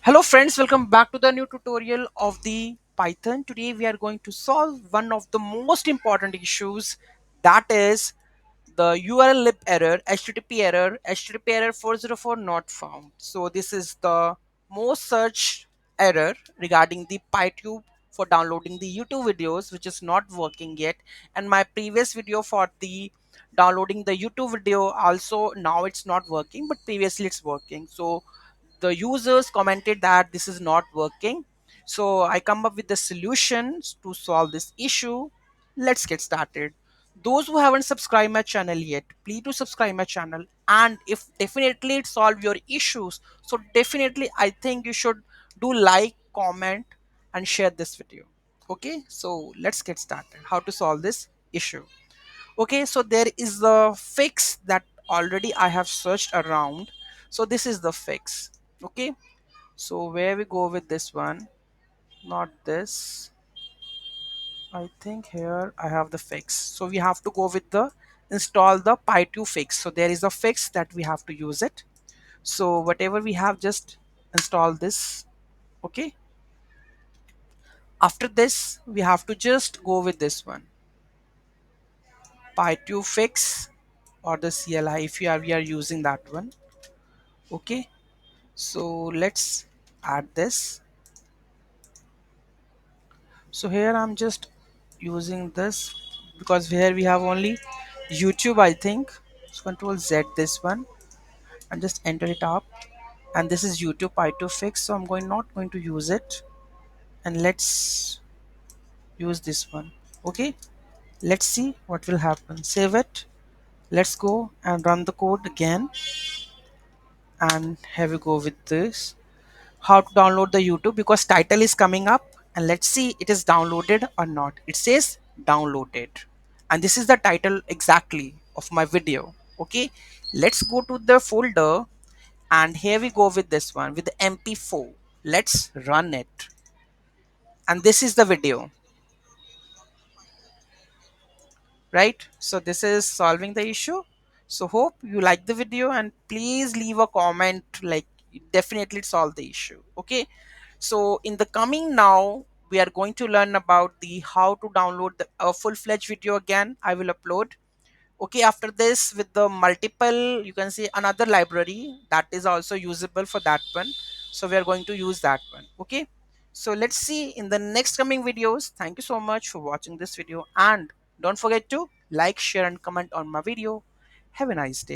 Hello friends, welcome back to the new tutorial of the Python. Today we are going to solve one of the most important issues, that is the urllib error, HTTP error 404 not found. So this is the most searched error regarding the PyTube for downloading the YouTube videos, which is not working yet. And my previous video for the downloading the YouTube video also, now it's not working, but previously it's working. So the users commented that this is not working, so I come up with the solutions to solve this issue. Let's get started. Those who haven't subscribed my channel yet, please do subscribe my channel, and if definitely it solve your issues, so definitely I think you should do like, comment and share this video. Okay, so let's get started how to solve this issue. Okay, so there is the fix that already I have searched around. So this is the fix. Okay, so where we go with this one, not this. I think here I have the fix, so we have to go with the install the py2 fix. So there is a fix that we have to use it. So whatever we have, just install this. Okay, after this we have to just go with this one, py2 fix, or the CLI if we are using that one. Okay, so let's add this. So here I'm just using this because here we have only YouTube, I think. So control Z this one and just enter it up, and this is YouTube Python fix, so I'm not going to use it, and let's use this one. Okay, let's see what will happen. Save it. Let's go and run the code again, and here we go with this. How to download the YouTube, because title is coming up, and let's see it is downloaded or not. It says downloaded, and this is the title exactly of my video. Okay, let's go to the folder, and here we go with this one with the mp4. Let's run it, and this is the video, right? So this is solving the issue. So hope you like the video, and please leave a comment like definitely solve the issue. Okay, so in the coming now we are going to learn about the how to download the full-fledged video. Again I will upload. Okay, after this with the multiple, you can see another library that is also usable for that one, so we are going to use that one. Okay, so let's see in the next coming videos. Thank you so much for watching this video, and don't forget to like, share and comment on my video. Have a nice day.